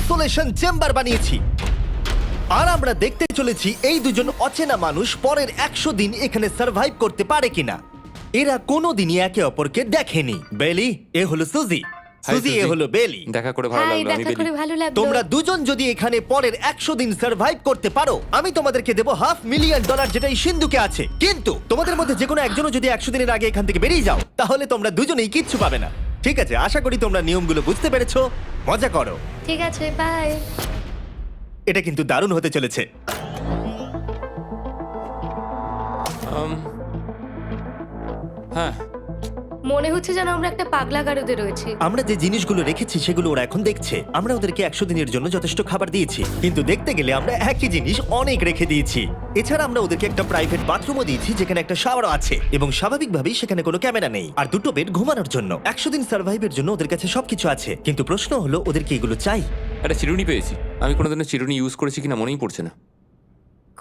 Isolation chamber বানিয়েছি। আর আমরা দেখতে চলেছি এই দুজন অচেনা মানুষ পরের 100 দিন এখানে সার্ভাইভ করতে পারে কিনা। এরা কোনোদিনই একে অপরকে দেখেনি। বেলি, এ হলো সুজি, সুজি এ সুজি। হলো বেলি। দেখা করে ভালো হাই, লাগলো। আমি দেখা বেলি। করে ভালো লাগলো। তোমরা দুজন যদি এখানে পরের 100 দিন সার্ভাইভ করতে পারো, আমি তোমাদেরকে দেবো $500,000, যেটা এই সিন্ধুকে আছে। কিন্তু তোমাদের মধ্যে যে কোনো একজনও যদি 100 দিনের আগে এখান থেকে বেরিয়ে যাও, তাহলে তোমরা দুজনেই কিচ্ছু পাবে না। ঠিক আছে, আশা করি তোমরা নিয়মগুলো বুঝতে পেরেছো। মজা করো। ঠিক আছে, বাই। এটা কিন্তু দারুণ হতে চলেছে। হ্যাঁ, মনে হচ্ছে যেন আমরা একটা পাগলা গারদে রয়েছি। আমরা যে জিনিসগুলো রেখেছি সেগুলো ওরা এখন দেখছে। আমরা ওদেরকে 100 দিনের জন্য যথেষ্ট খাবার দিয়েছি, কিন্তু দেখতে গেলে আমরা একই জিনিস অনেক রেখে দিয়েছি। এছাড়া আমরা ওদেরকে একটা প্রাইভেট বাথরুমও দিয়েছি, যেখানে একটা শাওয়ারও আছে, এবং স্বাভাবিকভাবেই সেখানে কোনো ক্যামেরা নেই, আর দুটো বেড ঘুমানোর জন্য। 100 দিন সার্ভাইভের জন্য ওদের কাছে সবকিছু আছে, কিন্তু প্রশ্ন হলো ওদেরকে এগুলো চাই। একটা চিরুনি পেয়েছি। আমি কোনোদিনও চিরুনি ইউজ করেছি কিনা মনেই পড়ছে না।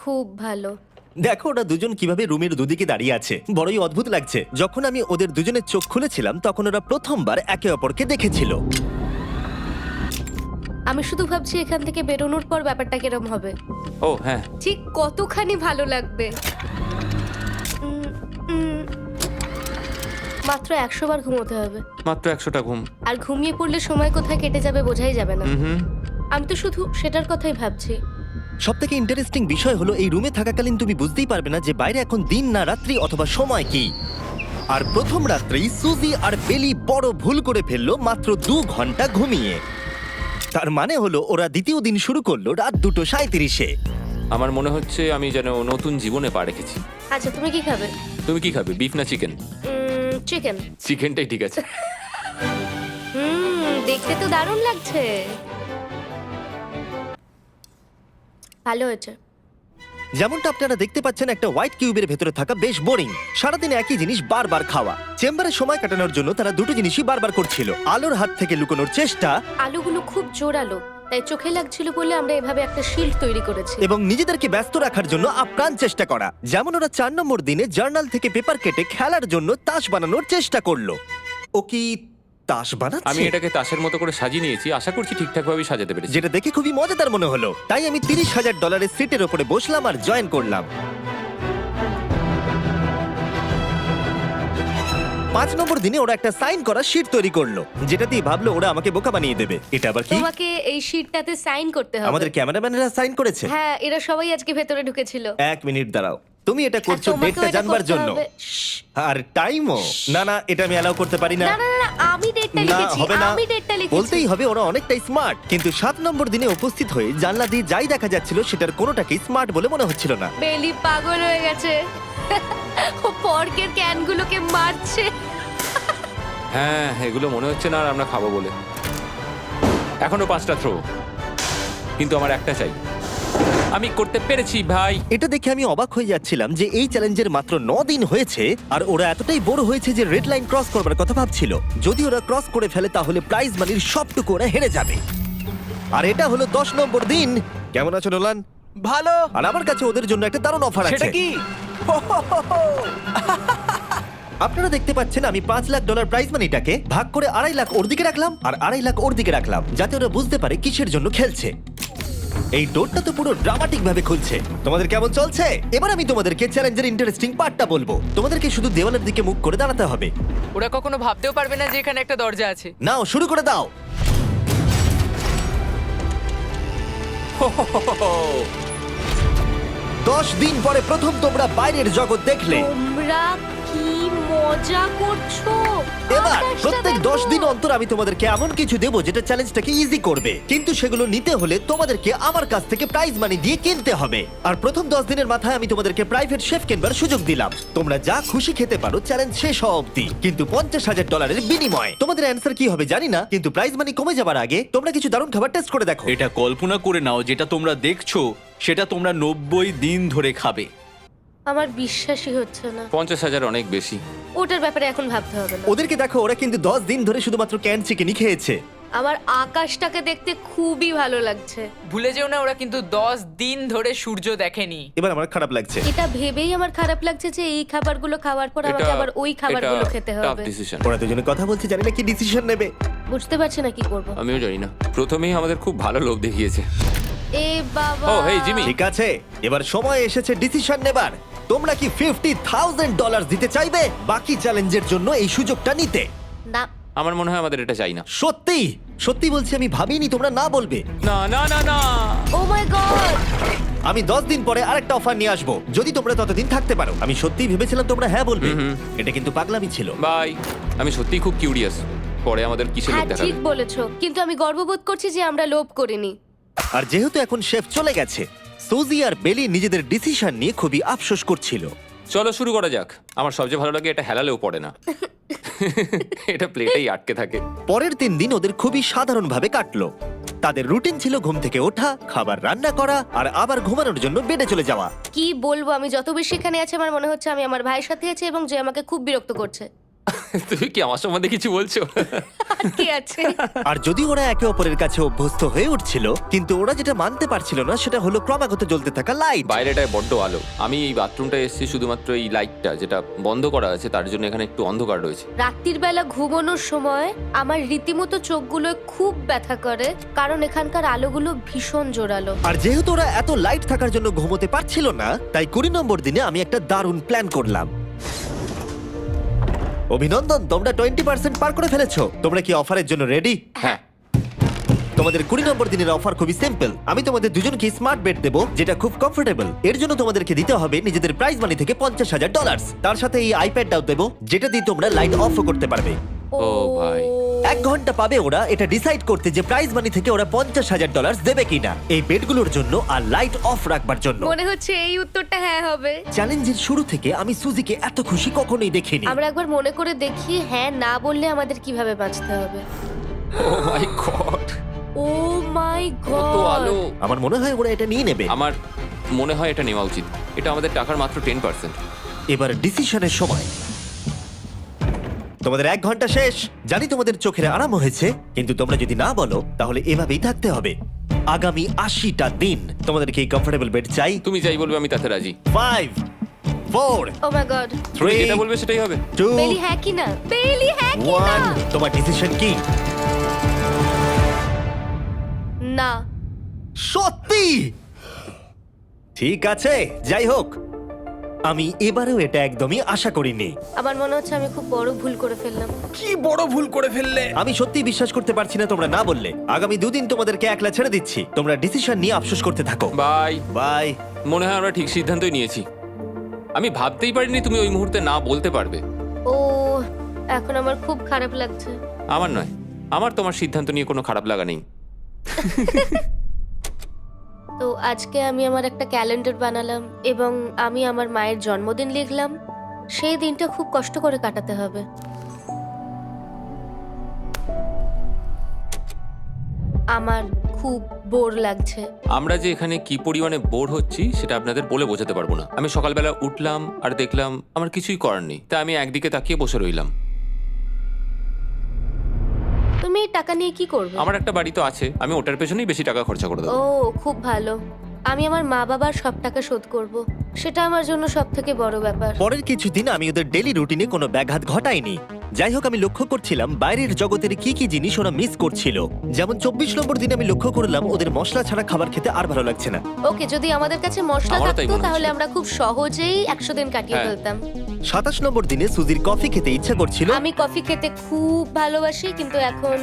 খুব ভালো। দেখো ওরা দুজন কিভাবে রুমের দুদিকে দাঁড়িয়ে আছে, বড়ই অদ্ভুত লাগছে। যখন আমি ওদের দুজনের চোখ খুলেছিলাম, তখন ওরা প্রথমবার একে অপরকে দেখেছিল। আমি শুধু ভাবছি এখান থেকে বেরোনোর পর ব্যাপারটা কিরম হবে। ও হ্যাঁ, ঠিক কতখানি ভালো লাগবে। উম, উম, মাত্র 100 বার ঘুমোতে হবে, মাত্র 100টা ঘুম। আর ঘুমিয়ে পড়লে সময় কোথায় কেটে যাবে বোঝাই যাবে না। হুম। আমি তো শুধু সেটার কথাই ভাবছি। সবথেকে ইন্টারেস্টিং বিষয় হলো এই রুমে থাকাকালীন তুমি বুঝতেই পারবে না যে বাইরে এখন দিন না রাত্রি অথবা সময় কি। আর প্রথম রাত্রেই সুজি আর বেলি বড় ভুল করে ফেললো মাত্র 2 ঘন্টা ঘুমিয়ে। তার মানে হলো ওরা দ্বিতীয় দিন শুরু করলো রাত 2:37-এ। আমার মনে হচ্ছে আমি যেন নতুন জীবনে পা রেখেছি। আচ্ছা, তুমি কি খাবে? তুমি কি খাবে, বিফ না চিকেন? চিকেন। চিকেনটাই ঠিক আছে। দেখতে তো দারুণ লাগছে। ভালো হয়েছে। যেমনটা আপনারা দেখতে পাচ্ছেন, একটা হোয়াইট কিউবের ভেতরে থাকা বেশ বোরিং। সারাদিন একই জিনিস বারবার খাওয়া। চেম্বারে সময় কাটানোর জন্য তারা দুটো জিনিসই বারবার করছিল: আলোর হাত থেকে লুকোনোর চেষ্টা আলুগুলো খুব জোরালো, তাই চোখে লাগছিল বলে আমরা এভাবে একটা শিল্ড তৈরি করেছি। এবং নিজেদেরকে ব্যস্ত রাখার জন্য আপ্রাণ চেষ্টা করা। যেমন ওরা 4 নম্বর দিনে জার্নাল থেকে পেপার কেটে খেলার জন্য তাস বানানোর চেষ্টা করলো। ও কি তাস আমি বানাচ্ছে? এটাকে তাসের মতো করে সাজিয়ে নিয়েছি, আশা করছি ঠিকঠাক ভাবে সাজাতে পেরেছি। যেটা দেখে খুবই মজাদার মনে হলো, তাই আমি $30,000 সিটের উপরে বসলাম আর জয়েন করলাম। 5 নম্বর দিনে ওরা একটা সাইন করা শিট তৈরি করলো, যেটা দিয়ে ভাবলো ওরা আমাকে বোকা বানিয়ে দেবে। এটা আবার কি? তোমাকে এই শিটটাতে সাইন করতে হবে। আমাদের ক্যামেরাম্যানেরা সাইন করেছে? হ্যাঁ, এরা সবাই আজকে ভেতরে ঢুকেছিল। 1 মিনিট দাঁড়াও, তুমি এটা আর করছো তোমাকেও ডেটটা এটা জানবার করতে জন্য? হবে। শ্শ্। আর টাইমও? না না, এটা আমি অ্যালাউ করতে পারি না। না না না, আমি ডেটটা না, লিখেছি। হবে না। আমি ডেটটা লিখেছি। বলতেই হবে ওরা অনেকটাই স্মার্ট, কিন্তু 7 নম্বর দিনে উপস্থিত হয়ে জানলা দিয়ে যাই দেখা যাচ্ছিল সেটার কোনোটাকেই স্মার্ট বলে মনে হচ্ছিল না। বেলি পাগল হয়ে গেছে। ও পর্কের ক্যানগুলোকে মারছে। হ্যাঁ, এগুলো মনে হচ্ছে না আর আমরা খাবো বলে। এখনো 5টা থ্রো, কিন্তু আমার একটা চাই। আমি করতে পেরেছি ভাই। এটা দেখে আমি অবাক হয়ে যাচ্ছিলাম যে এই চ্যালেঞ্জের মাত্র 9 দিন হয়েছে আর ওরা এতটাই বোর হয়েছে যে রেড লাইন ক্রস করবার কথা ভাবছিল। যদি ওরা ক্রস করে ফেলে তাহলে প্রাইজ মানির সবটুকু ওরা হেরে যাবে। আর এটা হলো 10 নম্বর দিন। কেমন আছো নোলান? ভালো। আর আমার কাছে ওদের জন্য একটা দারুণ অফার আছে। সেটা কি? আপনারা দেখতে পাচ্ছেন আমি $5 লাখ প্রাইজ মানিটাকে ভাগ করে 2.5 লাখ ওর দিকে রাখলাম আর 2.5 লাখ ওর দিকে রাখলাম, যাতে ওরা বুঝতে পারে কিসের জন্য খেলছে। এই ডোরটা তো পুরো ড্রামাটিক ভাবে খুলছে। তোমাদের কেমন চলছে? এবার আমি তোমাদেরকে চ্যালেঞ্জের ইন্টারেস্টিং পার্টটা বলবো। তোমাদেরকে শুধু দেওয়ালের দিকে মুখ করে দাঁড়াতে হবে। ওরা কখনো ভাবতেও পারবে না যে এখানে একটা দরজা আছে। নাও শুরু করে দাও। দশ দিন পরে প্রথম তোমরা বাইরের জগৎ দেখলে। তোমরা কি মজা করছো? এবার আকাশটা প্রত্যেক দেখো। 10 দিন অন্তর আমি তোমাদেরকে এমন কিছু দেবো যেটা চ্যালেঞ্জটাকে ইজি করবে, কিন্তু সেগুলো নিতে হলে তোমাদেরকে আমার কাছ থেকে প্রাইজ মানি দিয়ে কিনতে হবে। আর প্রথম 10 দিনের মাথায় আমি তোমাদেরকে প্রাইভেট শেফ কেনবার সুযোগ দিলাম। তোমরা যা খুশি খেতে পারো চ্যালেঞ্জ শেষ হওয়া অবধি, কিন্তু $50,000 বিনিময়ে। তোমাদের অ্যান্সার কি হবে জানি না, কিন্তু প্রাইজ মানি কমে যাবার আগে তোমরা কিছু দারুণ খাবার টেস্ট করে দেখো। এটা কল্পনা করে নাও, যেটা তোমরা দেখছো সেটা তোমরা 90 দিন ধরে খাবে। আমার বিশ্বাসই হচ্ছে না। 50,000 অনেক বেশি। ওটার ব্যাপারে এখন ভাবতে হবে না। ওদেরকে দেখো, ওরা কিন্তু 10 দিন ধরে শুধুমাত্র ক্যান চিকেনই খেয়েছে। আমার আকাশটাকে দেখতে খুবই ভালো লাগছে। ভুলে যেও না ওরা কিন্তু 10 দিন ধরে সূর্য দেখেনি। এবার আমার খারাপ লাগছে। এটা ভেবেই আমার খারাপ লাগছে যে এই খাবারগুলো খাওয়ার পর আমাকে আবার ওই খাবারগুলো খেতে হবে। ডিসিশন। ওরা দুজনে কথা বলছে, জানি না কি ডিসিশন নেবে। বুঝতে পারছি না কি করব। আমিও জানি না। প্রথমেই আমাদের খুব ভালো লোভ দেখিয়েছে। এ বাবা। ও হেই জিমি। ঠিক আছে, এবার সময় এসেছে ডিসিশন নেবার। তোমরা কি $50,000 দিতে চাইবে বাকি চ্যালেঞ্জের জন্য এই সুযোগটা নিতে? না। আমার মনে হয় আমাদের এটা চাই না। সত্যি সত্যি বলছি, আমি ভাবিনি তোমরা না বলবে। না না না না। ও মাই গড। আমি 10 দিন পরে আরেকটা অফার নিয়ে আসবো, যদি তোমরা ততদিন থাকতে পারো। আমি সত্যিই ভেবেছিলাম তোমরা হ্যাঁ বলবে। এটা কিন্তু পাগলামি ছিল। বাই। আমি সত্যিই খুব কিউরিয়াস পরে আমাদের কিসের লোভ হ্যাঁ দেখাবে। ঠিক বলেছো, কিন্তু আমি গর্ববোধ করছি যে আমরা লোভ করিনি। আর যেহেতু এখন শেফ চলে গেছে, সুজি আর বেলি নিজেদের ডিসিশন নিয়ে খুবই আফসোস করছিল। চলো শুরু করা যাক। আমার সবচেয়ে ভালো লাগে এটা হেলালেও পড়ে না। এটা প্লেটেই আটকে থাকে। পরের 3 দিন ওদের খুবই সাধারণভাবে কাটলো। তাদের রুটিন ছিল ঘুম থেকে ওঠা, খাবার রান্না করা আর আবার ঘুমানোর জন্য বেডে চলে যাওয়া। কি বলবো, আমি যত বেশি এখানে আছি আমার মনে হচ্ছে আমি আমার ভাইয়ের সাথে আছি এবং যে আমাকে খুব বিরক্ত করছে। তুমি কি আমার সম্বন্ধে কিছু বলছো? আর কি আছে? আর যদি ওরা একে অপরের কাছে অভ্যস্ত হয়ে উঠছিল, কিন্তু ওরা যেটা মানতে পারছিল না সেটা হলো ক্রমাগত জ্বলতে থাকা লাইট। বাইরেটায় বড্ড আলো। আমি এই বাথরুমটায় এসেছি শুধুমাত্র এই লাইটটা যেটা বন্ধ করা আছে তার জন্য এখানে একটু অন্ধকার রয়েছে। রাত্রির বেলা ঘুমানোর সময় আমার রীতিমতো চোখগুলো খুব ব্যথা করে, কারণ এখানকার আলোগুলো ভীষণ জোরালো। আর যেহেতু ওরা এত লাইট থাকার জন্য ঘুমোতে পারছিল না, তাই 20 নম্বর দিনে আমি একটা দারুণ প্ল্যান করলাম। অভিনন্দন, তোমরা 20% পার করে ফেলেছো। তোমরা কি অফারের জন্য রেডি? হ্যাঁ। তোমাদের 20 নম্বর দিনের অফার খুবই সিম্পল। আমি তোমাদের দুজনকে স্মার্ট বেড দেবো, যেটা খুব কমফোর্টেবল। এর জন্য তোমাদেরকে দিতে হবে নিজেদের প্রাইজ মানি থেকে $50,000। তার সাথে এই আইপ্যাডটাও দেবো, যেটা দিয়ে তোমরা লাইট অফও করতে পারবে। ও ভাই। 1 ঘন্টা পাবে ওরা এটা ডিসাইড করতে যে প্রাইজ মানি থেকে ওরা $50,000 দেবে কিনা এই বেডগুলোর জন্য আর লাইট অফ রাখবার জন্য। মনে হচ্ছে এই উত্তরটা হ্যাঁ হবে। চ্যালেঞ্জের শুরু থেকে আমি সুজিকে এত খুশি কখনোই দেখিনি। আমরা একবার মনে করে দেখি হ্যাঁ না বললে আমাদের কিভাবে বাঁচতে হবে। ও মাই গড। ও মাই কত গড। আলো। আমার মনে হয় ওরা এটা নিয়ে নেবে। আমার মনে হয় এটা নেওয়া উচিত। এটা আমাদের টাকার মাত্র 10%। এবার ডিসিশনের সময়। তোমাদের 1 ঘন্টা শেষ। জানি তোমাদের চোখের আরাম হয়েছে, কিন্তু তোমরা যদি না বলো তাহলে এভাবেই থাকতে হবে আগামী 80টা দিন। তোমাদেরকে এই কমফোর্টেবল বেড চাই। তুমি যাই বলবে আমি তাতে রাজি। 5 4 ও মাই গড। তুমি 3 যেটা বলবে সেটাই হবে। 2 বেলি হ্যাঁ কি না? বেলি হ্যাঁ কি না? 1 তোমার ডিসিশন কি? না। সত্যি? ঠিক আছে, যাই হোক, আমি এবারেও এটা একদমই আশা করিনি। আমার মনে হচ্ছে আমি খুব বড় ভুল করে ফেললাম। কি বড় ভুল করে ফেললে। আমি সত্যি বিশ্বাস করতে পারছি না তোমরা না বললে। আগামী 2 দিন তোমাদেরকে একলা ছেড়ে দিচ্ছি। তোমরা ডিসিশন নিয়ে আফসোস করতে থাকো। বাই। বাই। মনে হয় আমরা ঠিক সিদ্ধান্তই নিয়েছি। আমি ভাবতেই পারিনি তুমি ওই মুহূর্তে না বলতে পারবে। ও এখন আমার খুব খারাপ লাগছে। আমার নয়, আমার তোমার সিদ্ধান্ত নিয়ে কোনো খারাপ লাগা নেই। তো আজকে আমি আমার একটা ক্যালেন্ডার বানালাম এবং আমি আমার মায়ের জন্মদিন লিখলাম। সেই দিনটা খুব কষ্ট করে কাটাতে হবে। আমার খুব বোর লাগছে। আমরা যে এখানে কি পরিমাণে বোর হচ্ছি সেটা আপনাদের বলে বোঝাতে পারবো না। আমি সকালবেলা উঠলাম আর দেখলাম আমার কিছুই করার নেই, তাই আমি একদিকে তাকিয়ে বসে রইলাম। তুমি এই টাকা নিয়ে কি করবে? আমার একটা বাড়ি তো আছে, আমি ওটার পেছনেই বেশি টাকা খরচা করে ও দেবো। খুব ভালো। আমি আমার মা বাবার সব টাকা শোধ করব। সেটা আমার জন্য সব থেকে বড় ব্যাপার। পরের কিছুদিন আমি ওদের ডেলি রুটিনে কোনো ব্যাঘাত ঘটাইনি। যাই হোক, আমি লক্ষ্য করছিলাম বাইরের জগতের কি কি জিনিস ওরা মিস করছিল। যেমন 24 নম্বর দিনে আমি লক্ষ্য করলাম ওদের মশলা ছাড়া খাবার খেতে আর ভালো লাগছে না। ওকে, যদি আমাদের কাছে মশলা আমারও তাই থাকতো মনে তাহলে হচ্ছিল। আমরা খুব সহজেই 100 দিন কাটিয়ে হ্যাঁ। ফেলতাম। 27 নম্বর দিনে সুজির কফি খেতে ইচ্ছা করছিল, আমি কফি খেতে খুব ভালোবাসি, কিন্তু এখন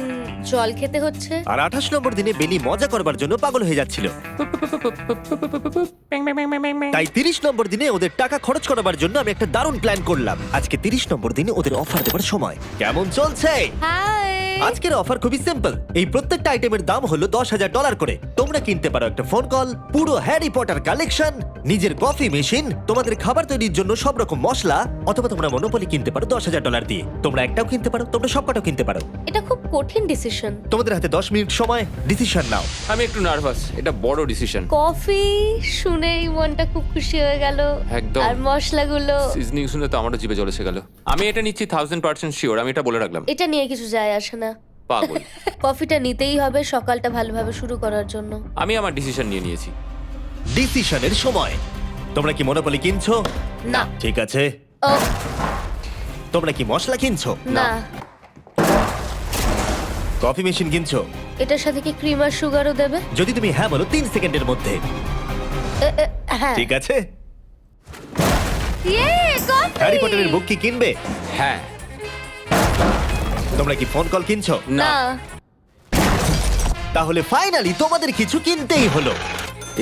জল খেতে হচ্ছে। আর 28 নম্বর দিনে বেলি মজা করবার জন্য পাগল হয়ে যাচ্ছিল। তাই 30 নম্বর দিনে ওদের টাকা খরচ করাবার জন্য আমি একটা দারুণ প্ল্যান করলাম। আজকে 30 নম্বর দিনে ওদের অফার দেবার সময়। কেমন চলছে? হাই। আজকের অফার খুবই সিম্পল। এই প্রত্যেকটা আইটেমের দাম হলো $10,000 করে। তোমরা কিনতে পারো একটা ফোন কল, পুরো হ্যারি পটার কালেকশন, নিজের কফি মেশিন, তোমাদের খাবার তৈরির জন্য সব রকম মশলা, অথবা তোমরা মনোপলি কিনতে পারো $10,000 দিয়ে। তোমরা একটাও কিনতে পারো, তোমরা সবকটাও কিনতে পারো। এটা খুব কঠিন ডিসিশন। তোমাদের হাতে 10 মিনিট সময়, ডিসিশন নাও। আমি একটু নার্ভাস, এটা বড় ডিসিশন। কফি শুনেই মনটা খুব খুশি হয়ে গেল। একদম। আর মশলাগুলো, সিজনিং শুনে তো আমারও জিভে জল এসে গেল। আমি এটা নিচ্ছি 1000% শিওর, আমি এটা বলে রাখলাম। এটা নিয়ে কিছু যায় আসে না। পাগল। কফিটা নিতেই হবে সকালটা ভালোভাবে শুরু করার জন্য। আমি আমার ডিসিশন নিয়ে নিয়েছি। ডিসিশনের সময়। তোমরা কি মনোপলি কিনছো? না। ঠিক আছে। ও তোমরা কি মশলা কিনছো? না, কফি মেশিন কিনছো? এটার সাথে কি ক্রিম আর সুগারও দেবে? যদি তুমি হ্যাঁ বলো 3 সেকেন্ডের মধ্যে। হ্যাঁ। ঠিক আছে। ইয়ে, কফি! হ্যারি পটারের বুক কি কিনবে? হ্যাঁ। তোমরা কি ফোন কল কিনছো? না। তাহলে ফাইনালি তোমাদের কিছু কিনতেই হলো।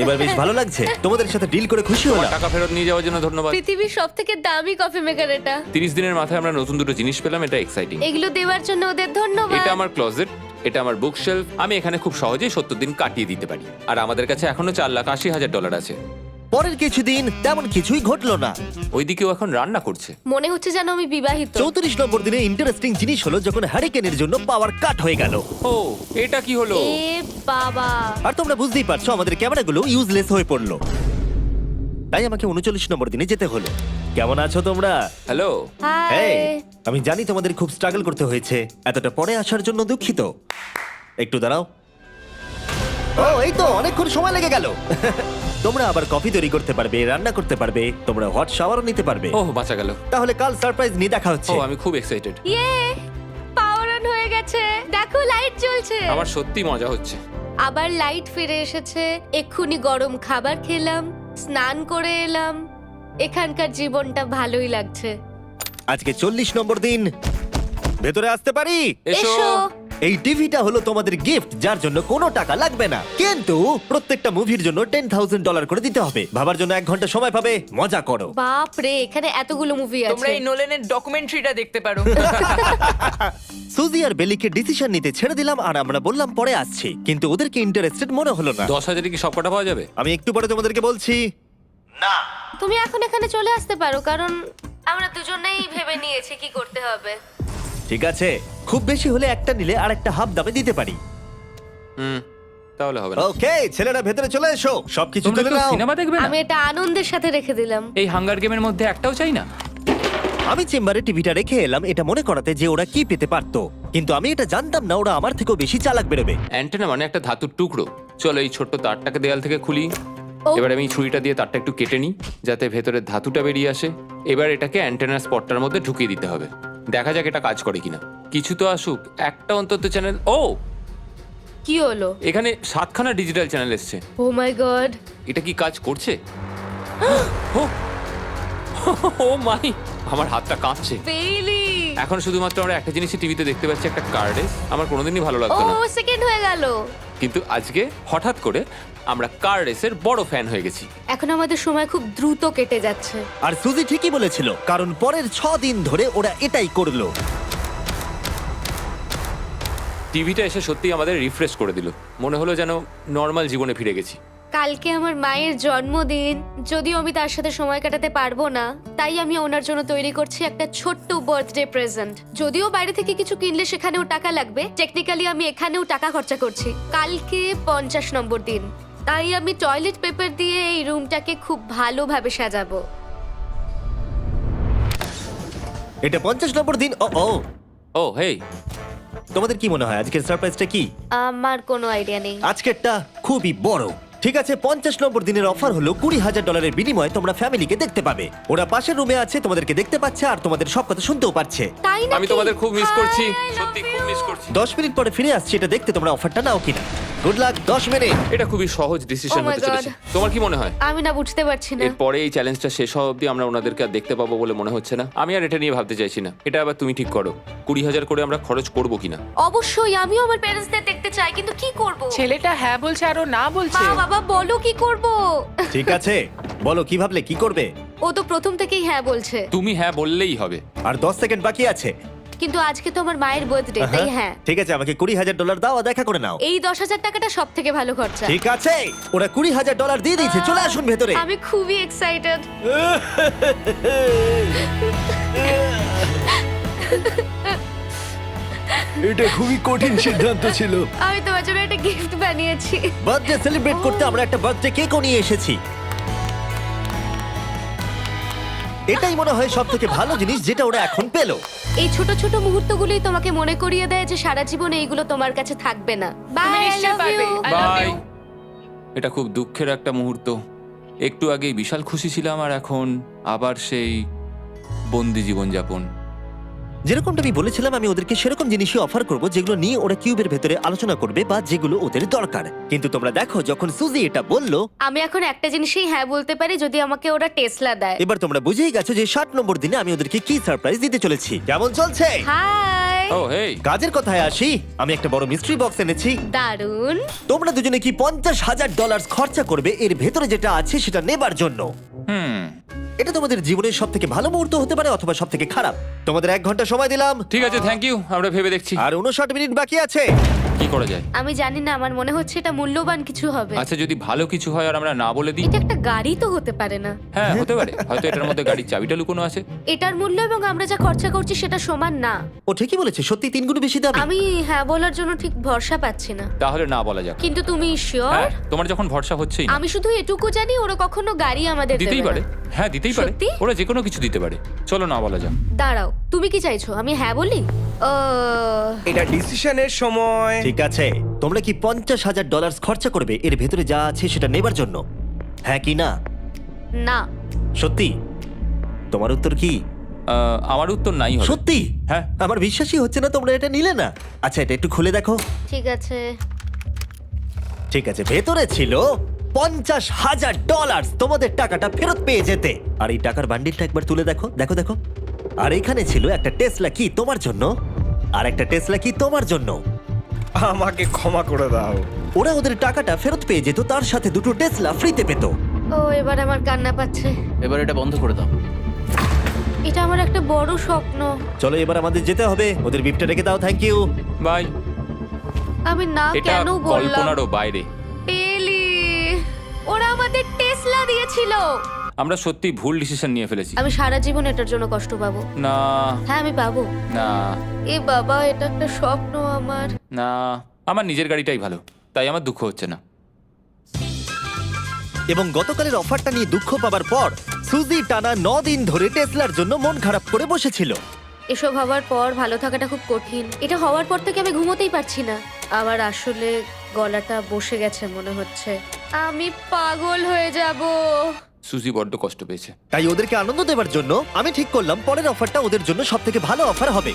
এবার বেশ ভালো লাগছে। তোমাদের সাথে ডিল করে খুশি হলাম। টাকা ফেরত নিয়ে যাওয়ার জন্য ধন্যবাদ। পৃথিবীর সবথেকে দামি কফি মেকার এটা। 30 দিনের মাথায় আমরা নতুন দুটো জিনিস পেলাম, এটা এক্সাইটিং। এগুলো দেওয়ার জন্য ওদের ধন্যবাদ। এটা আমার ক্লোজেট, এটা আমার বুক শেলফ। আমি এখানে খুব সহজেই 70 দিন কাটিয়ে দিতে পারি। আর আমাদের কাছে এখনো $4,80,000 আছে। পরের কিছুদিন তেমন কিছুই ঘটলো না। ওইদিকেও এখন রান্না করছে। মনে হচ্ছে যেন আমি বিবাহিত। 34 নম্বর দিনে ইন্টারেস্টিং জিনিস হলো যখন হ্যারিকেনের জন্য পাওয়ার কাট হয়ে গেল। ও, এটা কি হলো? এ বাবা! আর তোমরা বুঝতেই পারছো আমাদের ক্যামেরাগুলো ইউজলেস হয়ে পড়লো। তাই আমাকে 39 নম্বর দিনে যেতে হলো। কেমন আছো তোমরা? হ্যালো। হাই। এই, আমি জানি তোমাদের খুব স্ট্রাগল করতে হয়েছে। এতটা পরে আসার জন্য দুঃখিত। একটু দাঁড়াও। ও, এই তো অনেকক্ষণ সময় লেগে গেল। তোমরা আবার কফি তৈরি করতে পারবে, রান্না করতে পারবে, তোমরা হট শাওয়ারও নিতে পারবে। ওহ, বাঁচা গেল। তাহলে কাল সারপ্রাইজ নিয়ে দেখা হচ্ছে। ও, আমি খুব এক্সাইটেড। ইয়ে! পাওয়ার অন হয়ে গেছে। দেখো লাইট জ্বলছে। আমার সত্যি মজা হচ্ছে। আবার লাইট ফিরে এসেছে। এক্ষুনি গরম খাবার খেলাম, স্নান করে এলাম। এখানকার জীবনটা ভালোই লাগছে। আজকে 40 নম্বর দিন। ভেতরে আসতে পারি? এসো। এই টিভিটা হলো তোমাদের গিফট, যার জন্য কোনো টাকা লাগবে না, কিন্তু প্রত্যেকটা মুভির জন্য $10,000 করে দিতে হবে। ভাবার জন্য 1 ঘন্টা সময় পাবে। মজা করো। বাপ রে, এখানে এতগুলো মুভি তোমরা আছে। এই নোলেনের ডকুমেন্টারিটা দেখতে পারো। সুজি আর বেলিকে ডিসিশন নিতে ছেড়ে দিলাম আর আমরা বললাম পরে আসছি, কিন্তু ওদেরকে ইন্টারেস্টেড মনে হলো না। 10,000 কি সব কটা পাওয়া যাবে? আমি একটু পরে তোমাদেরকে বলছি। না, তুমি এখন এখানে চলে আসতে পারো, কারণ আমরা দুজনেই ভেবে নিয়েছি কি করতে হবে। ঠিক আছে, খুব বেশি হলে একটা নিলে আর একটা হাফ দামে দিতে পারি। তাহলে হবে না। ওকে, ছেলেরা ভেতরে চলে এসো, সবকিছু তোমরা তুলে কেউ নাও। সিনেমা দেখবে না? আমি এটা আনন্দের সাথে রেখে দিলাম। এই হাঙ্গার গেমের মধ্যে একটাও চাই না। আমি চেম্বারে টিভিটা রেখে এলাম এটা মনে করাতে যে ওরা কি পেতে পারতো, কিন্তু আমি এটা জানতাম না ওরা আমার থেকেও বেশি চালাক বেরোবে। অ্যান্টেনা মানে একটা ধাতুর টুকরো। চলো এই ছোট্ট তারটাকে দেয়াল থেকে খুলি। ও। এবার আমি ছুরিটা দিয়ে তারটা একটু কেটে নিই যাতে ভেতরের ধাতুটা বেরিয়ে আসে। এবার এটাকে অ্যান্টেনার স্পটটার মধ্যে ঢুকিয়ে দিতে হবে। দেখা যাক এটা কাজ করে কিনা। কিছু তো আসুক, একটা অন্তত চ্যানেল। ও, কি হলো? এখানে 7খানা ডিজিটাল চ্যানেল এসছে। ও মাই গড! এটা কি কাজ করছে? ও, ও মাই, আমার হাতটা কাঁপছে। বেইলি! এখন শুধুমাত্র আমরা একটা জিনিসই টিভিতে দেখতে পাচ্ছি, একটা কার্ডে। আমার কোনোদিনই ভালো ও লাগতো না, সেকেন্ড হয়ে গেল। কিন্তু আজকে হঠাৎ করে আমরা কার রেসের বড় ফ্যান হয়ে গেছি। এখন আমাদের সময় খুব দ্রুত কেটে যাচ্ছে। আর সুজি ঠিকই বলেছিল, কারণ পরের 6 দিন ধরে ওরা এটাই করলো। টিভিটা এসে সত্যি আমাদের রিফ্রেশ করে দিল। মনে হলো যেন নর্মাল জীবনে ফিরে গেছি। কালকে আমার মায়ের জন্মদিন, যদিও আমি তার সাথে সময় কাটাতে পারবো না, তাই আমি ওনার জন্য তৈরি করছি একটা ছোট্ট বার্থডে প্রেজেন্ট। যদিও বাইরে থেকে কিছু কিনলে সেখানেও টাকা লাগবে, টেকনিক্যালি আমি এখানেও টাকা খরচা করছি। কালকে 50 নম্বর দিন, তাই আমি টয়লেট পেপার দিয়ে এই রুমটাকে খুব ভালোভাবে সাজাবো। এটা 50 নম্বর দিন। ও ও, ও হেই, তোমাদের কি মনে হয় আজকের সারপ্রাইজটা কি? আমার কোনো আইডিয়া নেই। আজকেরটা খুবই বড়। ঠিক আছে, 50 নম্বর দিনের অফার হলো $20,000 বিনিময়ে তোমরা ফ্যামিলিকে দেখতে পাবে। ওরা পাশের রুমে আছে, তোমাদেরকে দেখতে পাচ্ছে আর তোমাদের সব কথা শুনতেও পাচ্ছে। তাই না? আমি তোমাদের খুব মিস করছি, সত্যি খুব মিস করছি। 10 মিনিট পরে ফিরে আসছি এটা দেখতে তোমরা অফারটা নাও কিনা। Good luck. 10 মিনিট। এটা খুবই সহজ ডিসিশন Oh my হতে চলেছে। God. তোমার কি মনে হয়? আমি না বুঝতে পারছি না। এরপরে এই চ্যালেঞ্জটা শেষ হওয়া অবধি আমরা ওনাদেরকে আর দেখতে পাবো বলে মনে হচ্ছে না। আমি আর এটা নিয়ে ভাবতে চাইছি না। এটা আবার তুমি ঠিক করো, 20,000 করে আমরা খরচ করবো কিনা। অবশ্যই আমিও আমার প্যারেন্টসদের দেখতে চাই, কিন্তু কি করব? ছেলেটা হ্যাঁ বলছে আর ও না বলছে। মা বাবা বলো কি করব? ঠিক আছে, বলো কি ভাবলে, কি করবে? ও তো প্রথম থেকেই হ্যাঁ বলছে, তুমি হ্যাঁ বললেই হবে। আর 10 সেকেন্ড বাকি আছে। কিন্তু আজকে তো আমার মায়ের বার্থডে, তাই হ্যাঁ। ঠিক আছে, আমাকে $20,000 দাও আর দেখা করে নাও। এই 10,000 টাকাটা সব থেকে ভালো খরচা। ঠিক আছে, ওরা $20,000 দিয়ে দিয়েছে। চলে আসুন ভেতরে। আমি খুবই এক্সাইটেড। এটা খুবই কঠিন সিদ্ধান্ত ছিল। আমি তোমার জন্য একটা গিফট বানিয়েছি। বার্থডে সেলিব্রেট করতে আমরা একটা বার্থডে কেকও নিয়ে এসেছি। এটাই মনে হয় সব থেকে ভালো জিনিস যেটা ওরা এখন পেলো। এই ছোট ছোট মুহূর্তগুলোই তোমাকে মনে করিয়ে দেয় যে সারা জীবন এইগুলো তোমার কাছে থাকবে না। বাই, আই নিশ্চয়ই লাভ পারবে। You. I love bye. you. এটা খুব দুঃখের একটা মুহূর্ত। একটু আগেই বিশাল খুশি ছিলাম আর এখন আবার সেই বন্দি জীবনযাপন। যেরকমটা আমি বলেছিলাম, আমি ওদেরকে সেরকম জিনিসই অফার করব যেগুলো নিয়ে ওরা কিউবের ভেতরে আলোচনা করবে বা যেগুলো ওদের দরকার। কিন্তু তোমরা দেখো, যখন সুজি এটা বললো, আমি এখন একটা জিনিসই হ্যাঁ বলতে পারি, যদি আমাকে ওরা টেসলা দেয়। এবার তোমরা বুঝেই গেছো যে 60 নম্বর দিনে আমি ওদেরকে কি সারপ্রাইজ দিতে চলেছি। কেমন চলছে? হাই, ও হেই, কাজের কথায় আসি, আমি একটা বড় মিস্ট্রি বক্স এনেছি। দারুন। তোমরা দুজনে কি $50,000 খরচা করবে এর ভেতরে যেটা আছে সেটা নেবার জন্য? এটা তোমাদের জীবনের সব থেকে ভালো মুহূর্ত হতে পারে অথবা সব থেকে খারাপ। তোমাদের 1 ঘন্টা সময় দিলাম ঠিক আছে, থ্যাংক ইউ। আমরা ভেবে দেখছি আর 59 মিনিট বাকি আছে। কি করা যায়। আমি জানি না, আমার মনে হচ্ছে এটা মূল্যবান কিছু হবে। আচ্ছা, যদি ভালো কিছু হয় আর আমরা না বলে দিই? এটা একটা গাড়ি তো হতে পারে না। হ্যাঁ, হতে পারে। হয়তো এটার মধ্যে গাড়ির চাবিটা লুকোনো আছে। এটার মূল্য এবং আমরা যা খরচা করছি সেটা সমান না। ও ঠিকই বলেছে, সত্যি 3 গুণ বেশি দাম। আমি হ্যাঁ বলার জন্য ঠিক ভরসা পাচ্ছি না। তাহলে না বলা যাক। কিন্তু তুমি শিওর? হ্যাঁ, তোমার যখন ভরসা হচ্ছেই না। আমি শুধু এটুকু জানি, ওরা কখনো গাড়ি আমাদের দিতেই দেবে পারে। না। হ্যাঁ, দিতেই পারে। সত্যি? ওরা যে কোনো কিছু দিতে পারে। চলো না বলা যাক। দাঁড়াও, তুমি কি চাইছো আমি হ্যাঁ বলি? এটা ডিসিশনের সময়। ঠিক আছে, তোমরা কি $50,000 খরচা করবে এর ভেতরে যা আছে সেটা নেবার জন্য? হ্যাঁ কি না? না। সত্যি? তোমার উত্তর কি? আমার উত্তর নাই হবে। সত্যি? হ্যাঁ। আমার বিশ্বাসই হচ্ছে না তোমরা এটা নিলে না। আচ্ছা, এটা একটু খুলে দেখো। ঠিক আছে। ঠিক আছে, ভেতরে ছিল $50,000। তোমাদের টাকাটা ফেরত পেয়ে যেতে। আর এই টাকার বান্ডিলটা একবার তুলে দেখো, দেখো দেখো। আর এখানে ছিল একটা টেসলা কি তোমার জন্য, আর একটা টেসলা কি তোমার জন্য। আমাকে ক্ষমা করে দাও। ওরা ওদের টাকাটা ফেরত পেয়ে যেত, তার সাথে দুটো টেসলা ফ্রিতে পেত। ও, এবার আমার কান্না পাচ্ছে। এবার এটা বন্ধ করে দাও। এটা আমার একটা বড় স্বপ্ন। চলো এবার আমাদের যেতে হবে। ওদের বিপটা রেখে দাও। Thank you. বাই। আমি না এটা কেন বললাম? কল্পনারও বাইরে। টেলি, ওরা আমাদের টেসলা দিয়েছিল। আমরা সত্যি ভুল ডিসিশন নিয়ে ফেলেছি। আমি সারা জীবন এটার জন্য কষ্ট পাবো। না হ্যাঁ, আমি পাবো। না এ বাবা, এটা একটা স্বপ্ন আমার। না, আমার নিজের গাড়িটাই ভালো, তাই আমার দুঃখ হচ্ছে না। এবং গতকালের অফারটা নিয়ে দুঃখ পাবার পর সুজি টানা 9 দিন ধরে টেসলার জন্য মন খারাপ করে বসেছিল। এসব হওয়ার পর ভালো থাকাটা খুব কঠিন। এটা হওয়ার পর থেকে আমি ঘুমোতেই পারছি না। আমার আসলে গলাটা বসে গেছে মনে হচ্ছে। আমি পাগল হয়ে যাব। সুজি বড্ড কষ্ট পেয়েছে। তাই ওদেরকে আনন্দ দেওয়ার জন্য আমি ঠিক করলাম পরের অফারটা ওদের জন্য সব থেকে ভালো অফার হবে।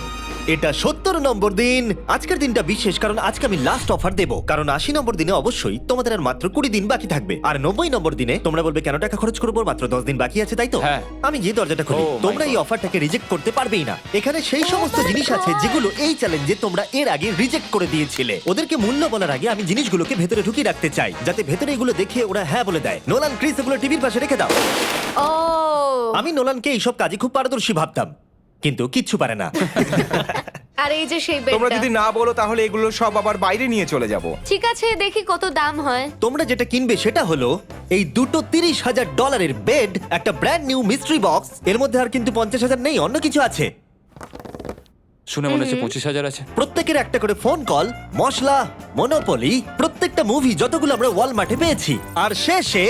এটা 70 নম্বর দিন। আজকের দিনটা বিশেষ কারণ আজকে আমি লাস্ট অফার দেব। কারণ 80 নম্বর দিনে অবশ্যই তোমাদের আর মাত্র 20 দিন বাকি থাকবে। আর 90 নম্বর দিনে তোমরা বলবে কেন টাকা খরচ করবো, মাত্র 10 দিন বাকি আছে, তাই তো? হ্যাঁ। আমি গিয়ে দরজাটা খুলি। Oh my তোমরা এই God. অফারটাকে রিজেক্ট করতে পারবেই না। এখানে সেই সমস্ত my জিনিস আছে God. যেগুলো এই চ্যালেঞ্জে তোমরা এর আগে রিজেক্ট করে দিয়েছিলে। ওদেরকে মূল্য বলার আগে আমি জিনিসগুলোকে ভেতরে ঢুকিয়ে রাখতে চাই, যাতে ভেতরে এগুলো দেখে ওরা হ্যাঁ বলে দেয়। নোলান, ক্রিস, এগুলো টিভির পাশে রেখে দাও। ও, আমি নোলানকে এইসব কাজে খুব পারদর্শী ভাবতাম, কিন্তু কিচ্ছু পারে না। আর এই যে সেই তোমরা বেডটা। যদি না বলো তাহলে এগুলো সব আবার বাইরে নিয়ে চলে যাব। ঠিক আছে, দেখি কত দাম হয়। তোমরা যেটা কিনবে সেটা হলো এই দুটো $30,000 বেড, একটা ব্র্যান্ড নিউ মিস্ট্রি বক্স। এর মধ্যে আর কিন্তু 50,000 নেই, অন্য কিছু আছে। শুনে মনে হচ্ছে 25,000 আছে। প্রত্যেকের একটা করে ফোন কল, মশলা, মনোপলি, প্রত্যেকটা মুভি যতগুলো আমরা ওয়ালমার্টে পেয়েছি, আর শেষে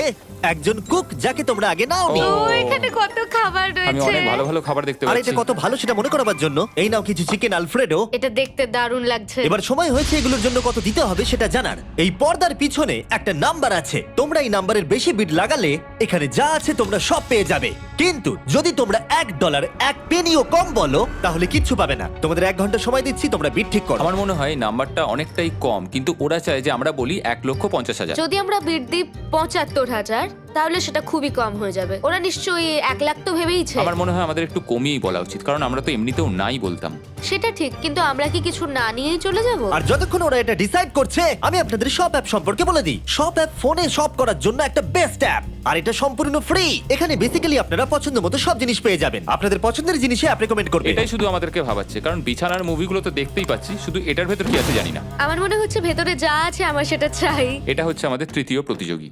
একজন কুক যাকে তোমরা আগে নাওনি। ও। ও, এখানে কত খাবার আমি রয়েছে। অনেক ভালো ভালো খাবার দেখতে আর পাচ্ছি। এটা কত ভালো সেটা মনে করাবার জন্য এই নাও কিছু চিকেন আলফ্রেডো। এটা দেখতে দারুণ লাগছে। এবার সময় হয়েছে এগুলোর জন্য কত দিতে হবে সেটা জানার। এই পর্দার পিছনে একটা নাম্বার আছে। তোমরা এই নাম্বারের বেশি বিড লাগালে এখানে যা আছে তোমরা সব পেয়ে যাবে। কিন্তু যদি তোমরা $1 1 পেনিও কম বলো তাহলে কিচ্ছু পাবে না। তোমাদের 1 ঘন্টা সময় দিচ্ছি, তোমরা বিড ঠিক করো। আমার মনে হয় নাম্বারটা অনেকটাই কম, কিন্তু ওরা চায় যে আমরা বলি 1,50,000। যদি আমরা বিড দিই 75,000, তাহলে সেটা খুবই কম হয়ে যাবে। ওরা নিশ্চয়ই 1 লাখ তো ভেবেইছে। আমার মনে হয় আমাদের একটু কমিয়েই বলা উচিত, কারণ আমরা তো এমনিতেও নাই বলতাম। সেটা ঠিক, কিন্তু আমরা কি কিছু না নিয়েই চলে যাব? আর যতক্ষণ ওরা এটা ডিসাইড করছে আমি আপনাদের শপ অ্যাপ সম্পর্কে বলে দিই। শপ অ্যাপ ফোনে শপ করার জন্য একটা বেস্ট অ্যাপ, আর এটা সম্পূর্ণ ফ্রি। এখানে বেসিক্যালি আপনারা পছন্দ মতো সব জিনিস পেয়ে যাবেন। আপনাদের পছন্দের জিনিসে অ্যাপ রেকমেন্ড করবে। এটাই শুধু আমাদেরকে ভাবাচ্ছে, কারণ বিছানার মুভিগুলো তো দেখতেই পাচ্ছি, শুধু এটার ভেতর কি আছে জানি না। আমার মনে হচ্ছে ভেতরে যা আছে আমার সেটা চাই। এটা হচ্ছে আমাদের তৃতীয় প্রতিযোগী।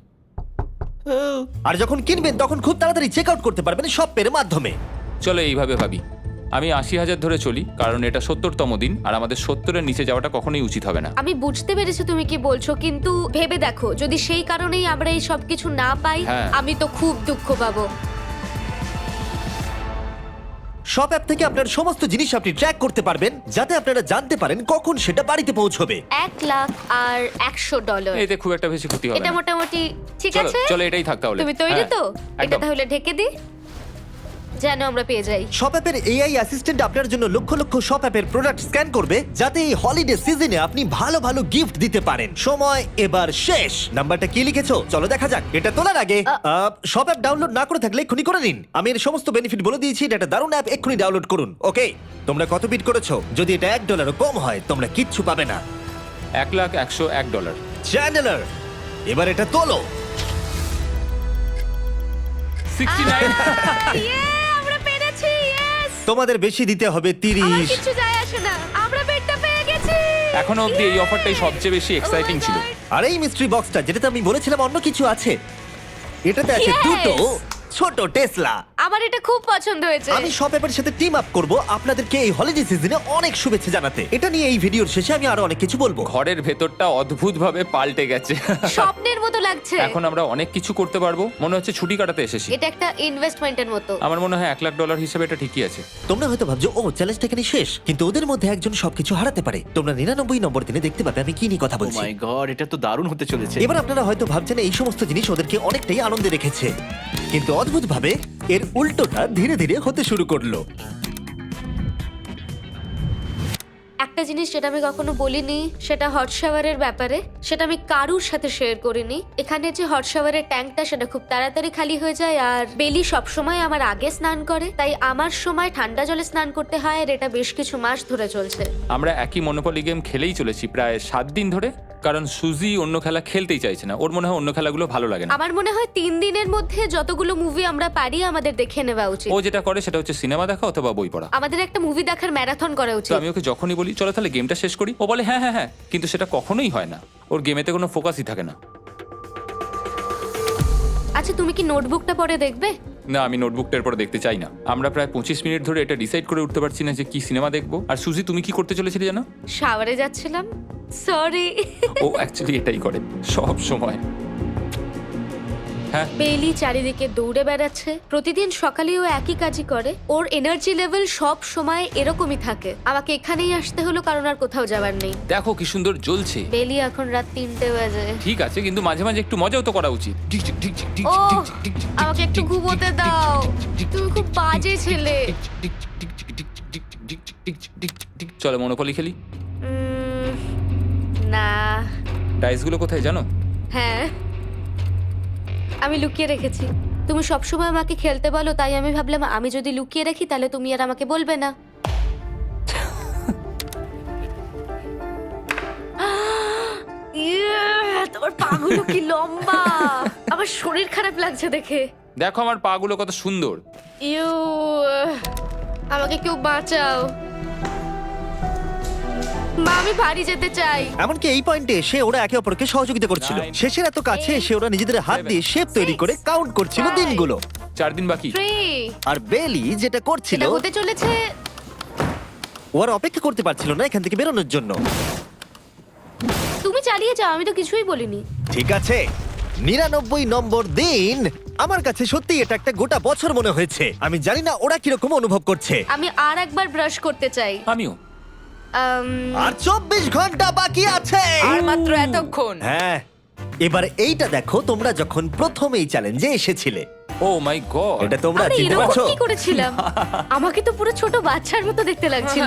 আর যখন কিনবেন তখন খুব তাড়াতাড়ি চেক আউট করতে পারবেন শপ পের মাধ্যমে। চলো এইভাবে ভাবি। আমি 80,000 ধরে চলি, কারণ এটা 70তম দিন, আর আমাদের 70-এর নিচে যাওয়াটা কখনোই উচিত হবে না। আমি বুঝতে পেরেছি তুমি কি বলছো, কিন্তু ভেবে দেখো যদি সেই কারণেই আমরা এই সব কিছু না পাই, হ্যাঁ। আমি তো খুব দুঃখ পাবো। শপ অ্যাপ থেকে আপনার সমস্ত জিনিস আপনি ট্র্যাক করতে পারবেন, যাতে আপনারা জানতে পারেন কখন সেটা বাড়িতে পৌঁছবে। $1,00,000 এতে খুব একটা বেশি ক্ষতি হবে এটা না। মোটামুটি ঠিক চলো আছে। চলো এটাই থাক তাহলে। তুমি তৈরি হ্যাঁ, তো? এটা একদম। তাহলে ঢেকে দি, যেন আমরা পেয়ে যাই। শপ অ্যাপের এআই অ্যাসিস্ট্যান্ট আপনার জন্য লক্ষ লক্ষ শপ অ্যাপের প্রোডাক্ট স্ক্যান করবে, যাতে এই হলিডে সিজনে আপনি ভালো ভালো গিফট দিতে পারেন। সময় এবার শেষ। নাম্বারটা কি লিখেছো চলো দেখা যাক। এটা তোলার আগে শপ অ্যাপ ডাউনলোড না করে থাকলে এক্ষুনি করে নিন। আমি এর সমস্ত বেনিফিট বলে দিয়েছি। এটা একটা দারুণ অ্যাপ, এক্ষুনি ডাউনলোড করুন। ওকে, তোমরা কত বিট করেছো? যদি এটা $1 কম হয় তোমরা কিচ্ছু পাবে না। $1,01,001 চ্যান্ডেলার, এবার এটা তোলো। 69 ইয়ে, আমরা পেরেছি। ইয়েস! তোমাদের বেশি দিতে হবে আমার 30। কিছু যায় আসে না, আমরা বেডটা পেয়ে গেছি। এখনো অবধি এই অফারটাই সবচেয়ে বেশি এক্সাইটিং ছিল। আর এই মিস্ট্রি বক্সটা, যেটাতে আমি বলেছিলাম অন্য কিছু আছে, এটাতে আছে Yes! দুটো ছোট টেসলা। আমার এটা খুব পছন্দ হয়েছে। আমি শপ অ্যাপের সাথে টিম আপ করব আপনাদেরকে এই হলিডে সিজনে অনেক শুভেচ্ছা জানাতে। এটা নিয়ে এই ভিডিওর শেষে আমি আরো অনেক কিছু বলবো। ঘরের ভেতরটা অদ্ভুতভাবে পাল্টে গেছে। স্বপ্নের মতো লাগছে। এখন আমরা অনেক কিছু করতে পারবো, মনে হচ্ছে ছুটি কাটাতে এসেছি। এটা একটা ইনভেস্টমেন্টের মতো। আমার মনে হয় $1,00,000 হিসেবে এটা ঠিকই আছে। তোমরা হয়তো ভাবছো ও চ্যালেঞ্জটা এখানে শেষ, কিন্তু ওদের মধ্যে একজন সবকিছু হারাতে পারে। তোমরা 99 নম্বর দিনে দেখতে পাবে আমি কি নিয়ে কথা ও বলছি। মাই গড, এটা তো দারুণ হতে চলেছে। এবার আপনারা হয়তো ভাবছেন এই সমস্ত জিনিস ওদেরকে অনেকটাই আনন্দে রেখেছে, কিন্তু অদ্ভুতভাবে এর উল্টোটা ধীরে ধীরে হতে শুরু করলো। একটা জিনিস যেটা আমি কখনো বলিনি, সেটা হট শাওয়ারের ব্যাপারে। সেটা আমি কারুর সাথে শেয়ার করিনি। এখানে যে হট শাওয়ারের ট্যাঙ্কটা, সেটা খুব তাড়াতাড়ি খালি হয়ে যায়। আর বেলি সবসময় আমার আগে স্নান করে, তাই আমার সময় ঠান্ডা জলে স্নান করতে হয়। আর এটা বেশ কিছু মাস ধরে চলছে। আমরা একই মনোপলি গেম খেলেই চলেছি প্রায় 7 দিন ধরে, কারণ সুজি অন্য খেলা খেলতেই চাইছে না। ওর মনে হয় অন্য খেলাগুলো ভালো লাগে না। আমার মনে হয় 3 দিনের মধ্যে যতগুলো মুভি আমরা পারি আমাদের দেখে নেওয়া উচিত। ও যেটা করে সেটা হচ্ছে সিনেমা দেখা অথবা বই পড়া। আমাদের একটা মুভি দেখার ম্যারাথন করা তো উচিত। আমি ওকে যখনই বলি চলো তাহলে গেমটা শেষ করি, ও বলে হ্যাঁ হ্যাঁ হ্যাঁ, কিন্তু সেটা কখনোই হয় না। ওর গেমেতে কোনো ফোকাসই থাকে না। আচ্ছা, তুমি কি নোটবুকটা পরে দেখবে? না, আমি নোটবুকটার পর দেখতে চাই না। আমরা প্রায় 25 মিনিট ধরে এটা ডিসাইড করে উঠতে পারছি না যে কি সিনেমা দেখবো। আর সুজি, তুমি কি করতে চলেছিলে জানো? শাওয়ারে যাচ্ছিলাম। সরি। ও অ্যাকচুয়ালি এটাই করে সব সময়। হ্যাঁ, বেলি চারিদিকে দৌড়ে বেড়াচ্ছে। প্রতিদিন সকালে ও একই কাজই করে। ওর এনার্জি লেভেল সব সময় এরকমই থাকে। আমাকে এখানেই আসতে হলো, কারণ আর কোথাও যাবার নেই। দেখো কি সুন্দর জ্বলছে। বেলি এখন রাত 3টে বাজে। ঠিক আছে, কিন্তু মাঝে মাঝে একটু মজাও তো করা উচিত। ও, আমাকে একটু ঘুমোতে দাও। তুমি খুব বাজে ছেলে। চলো মনোপলি খেলি। না। ডাইসগুলো কোথায় জানো? হ্যাঁ, আমি লুকিয়ে রেখেছি। তুমি সবসময় আমাকে খেলতে বলো, তাই আমি ভাবলাম আমি যদি লুকিয়ে রাখি তাহলে তুমি আর আমাকে বলবে না। তোমার পাগুলো কি লম্বা! আমার শরীর খারাপ লাগছে দেখে। দেখো আমার পাগুলো কত সুন্দর। ইউ, আমাকে কেউ বাঁচাও। মা, আমি বাড়ি যেতে চাই। এমনকি এই পয়েন্টে এসে ওরা একে অপরকে সহযোগিতা করছিল। 9, শেষের এত কাছে এসে ওরা নিজেদের হাত দিয়ে শেপ তৈরি করে কাউন্ট করছিল 5, দিনগুলো। 4 দিন বাকি। 3, আর বেলি যেটা করছিল, এটা হতে চলেছে। ও আর অপেক্ষা করতে পারছিল না এখান থেকে বেরোনোর জন্য। তুমি চালিয়ে যাও, আমি তো কিছুই বলিনি। ঠিক আছে, 99 নম্বর দিন। আমার কাছে সত্যি এটা একটা গোটা বছর মনে হয়েছে। আমি জানি না ওরা কিরকম অনুভব করছে। আমি আর একবার ব্রাশ করতে চাই। আমিও। আর 24 ঘন্টা বাকি আছে। আর মাত্র এতক্ষণ। হ্যাঁ, এবার এইটা দেখো, তোমরা যখন প্রথম এই চ্যালেঞ্জে এসেছিলে, ও মাই গড। এটা তোমরা আরে চিনতে এরকম পারছো? কি করেছিলাম? আমাকে তো পুরো ছোট বাচ্চার মতো দেখতে লাগছিল।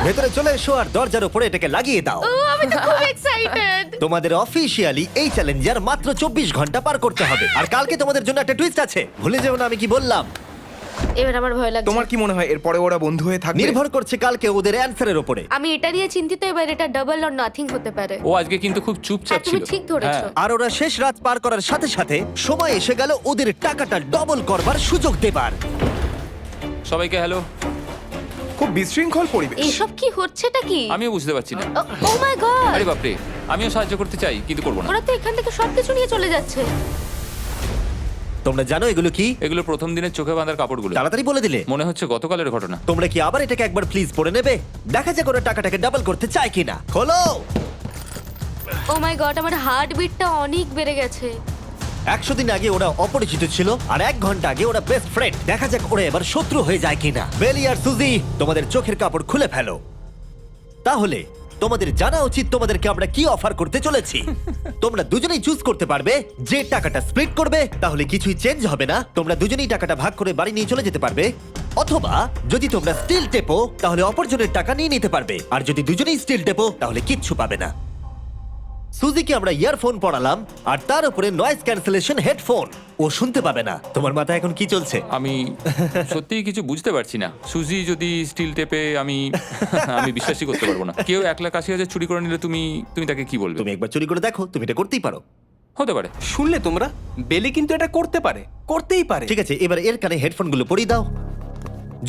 ভেতরে চলে এসো আর দরজার উপরে এটাকে লাগিয়ে দাও। ও, আমি তো খুব এক্সাইটেড। তোমাদের অফিসিয়ালি এই চ্যালেঞ্জার মাত্র 24 ঘন্টা পার করতে হবে। আর কালকে তোমাদের জন্য একটা টুইস্ট আছে, ভুলে যেও না আমি কি বললাম। এবার আমার ভয় লাগছে। তোমার কি মনে হয় এরপরে ওরা বন্ধু হয়ে থাকবে? নির্ভর করছে কালকে ওদের অ্যানসারের উপরে। আমি এটা নিয়ে চিন্তিত। এবার এটা ডাবল অর নাথিং হতে পারে। ও আজকে কিন্তু খুব চুপচাপ হ্যাঁ, তুমি ছিল। ঠিক ধরেছো। হ্যাঁ। আর ওরা শেষ রাত পার করার সাথে সাথে সময় এসে গেল ওদের টাকাটা ডবল করবার সুযোগ দেবার। সবাইকে হ্যালো। খুব বিশৃঙ্খল পরিবেশ। এইসব কি হচ্ছেটা কি? আমিও বুঝতে পারছি না। ও মাই গড! আরে বাপরে, আমিও সাহায্য করতে চাই কিন্তু করবো না। ওরা তো এখান থেকে সবকিছু নিয়ে চলে যাচ্ছে। তোমরা জানো এগুলো কি? এগুলো প্রথম দিনের চোখে বাঁধার কাপড়গুলো। তাড়াতাড়ি বলে দিলে। মনে হচ্ছে গতকালের ঘটনা। তোমরা কি আবার এটাকে একবার প্লিজ পড়ে নেবে? দেখা যাক ওরা টাকাটাকে ডাবল করতে চায় কিনা। খোলো। ও মাই গড, আমার হার্ট বিটটা অনেক বেড়ে গেছে। 100 দিন আগে ওরা অপরিচিত ছিল আর 1 ঘন্টা আগে ওরা বেস্ট ফ্রেন্ড। দেখা যাক ওরা এবার শত্রু হয়ে যায় কিনা। বেলি আর সুজি, তোমাদের চোখের কাপড় খুলে ফেলো। তাহলে তোমাদের জানা উচিত তোমাদেরকে আমরা কি অফার করতে চলেছি। তোমরা দুজনেই চুজ করতে পারবে যে টাকাটা স্প্লিট করবে, তাহলে কিছুই চেঞ্জ হবে না। তোমরা দুজনেই টাকাটা ভাগ করে বাড়ি নিয়ে চলে যেতে পারবে। অথবা যদি তোমরা স্টিল টেপো তাহলে অপরজনের টাকা নিয়ে নিতে পারবে, আর যদি দুজনেই স্টিল টেপো তাহলে কিচ্ছু পাবে না। সুজিকে আমরা ইয়ারফোন পড়ালাম আর তার উপরে নয়েজ ক্যান্সেলেশন হেডফোন। ও শুনতে পাবে না। তোমার মাথায় এখন কি চলছে? আমি সত্যিই কিছু বুঝতে পারছি না। সুজি যদি স্টিল টেপে, আমি বিশ্বাসই করতে পারবো না। কেউ 1,80,000 চুরি করে নিলে তুমি তাকে কি বলবে? তুমি একবার চুরি করে দেখো, তুমি এটা করতেই পারো। হতে পারে। শুনলে তোমরা, বেলি কিন্তু এটা করতে পারে, করতেই পারে। ঠিক আছে, এবার এর কানে হেডফোনগুলো পরিয়ে দাও।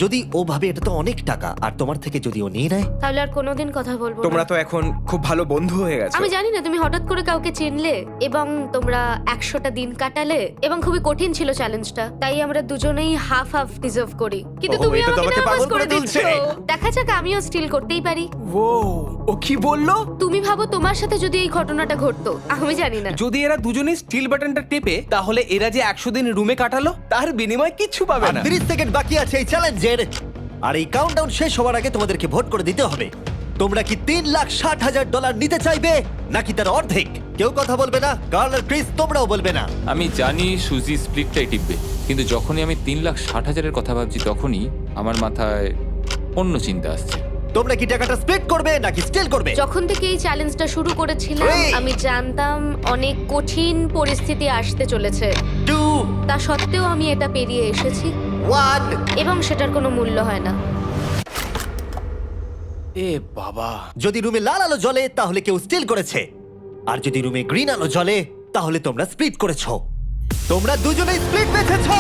যদি ও ভাবে এটা তো অনেক টাকা, আর তোমার থেকে যদি ও নিয়ে নেয়, তাহলে আর কোনোদিন কথা বলবো তোমরা না। তো এখন খুব ভালো বন্ধু হয়ে গেছো। আমি জানি না তুমি হঠাৎ করে কাউকে চিনলে এবং তোমরা 100টা দিন কাটালে এবং খুবই কঠিন ছিল চ্যালেঞ্জটা, তাই আমরা দুজনেই হাফ হাফ ডিজার্ভ করি। কিন্তু ওহো, তুমি এটা তো আমাকে আমাকে নার্ভাস পাগল করে করে দিচ্ছ। তুলছে। দেখা যাক, আমিও স্টিল করতেই পারি। ও কি বললো? তুমি ভাবো তোমার সাথে যদি এই ঘটনাটা ঘটতো, আমি জানি না। যদি এরা দুজনেই স্টিল বাটনটা টেপে, তাহলে এরা যে 100 দিন রুমে কাটালো তার বিনিময়ে কিচ্ছু পাবে আর না। 30 সেকেন্ড বাকি আছে এই চ্যালেঞ্জের। আর এই কাউন্টডাউন শেষ হওয়ার আগে তোমাদেরকে ভোট করে দিতে হবে। তোমরা কি $3,60,000 নিতে চাইবে নাকি তার অর্ধেক? কেউ কথা বলবে না। কার্ল আর ক্রিস, তোমরাও বলবে না। আমি জানি সুজি স্প্লিটটাই টিপবে, কিন্তু যখনই আমি 3,60,000-এর কথা ভাবছি, তখনই আমার মাথায় অন্য চিন্তা আসছে। তোমরা কি টাকাটা স্প্লিট করবে নাকি স্টিল করবে? যখন থেকে এই চ্যালেঞ্জটা শুরু করেছিলাম, Three. আমি জানতাম অনেক কঠিন পরিস্থিতি আসতে চলেছে। 2, তা সত্ত্বেও আমি এটা পেরিয়ে এসেছি 1। এবং সেটার কোনো মূল্য হয় না। এ বাবা, যদি রুমে লাল আলো জ্বলে তাহলে কেউ স্টিল করেছে, আর যদি রুমে গ্রিন আলো জ্বলে তাহলে তোমরা স্প্লিট করেছো। তোমরা দুজনেই স্প্লিট বেঁচেছো।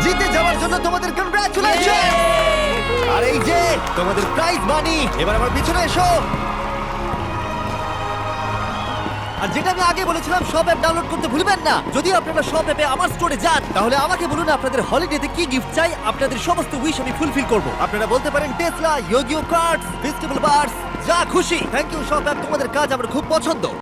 জিতে যাওয়ার জন্য তোমাদের কংগ্রাচুলেশন। আর এই যে তোমাদের প্রাইজ মানি। এবার আমার পিছনে এসো। আর যেটা আমি আগে বলেছিলাম, সব অ্যাপ ডাউনলোড করতে ভুলবেন না। যদি আপনারা সব অ্যাপে আমার স্টোরে যান, তাহলে আমাকে বলুন আপনাদের হলিডেতে কি গিফট চাই। আপনাদের সমস্ত উইশ আমি ফুলফিল করব। আপনারা বলতে পারেন টেসলা, ইয়োগিও কার্ডস, ফেস্টিভ্যাল বার্স, যা খুশি। থ্যাংক ইউ সব অ্যাপ, তোমাদের কাজ আমার খুব পছন্দ।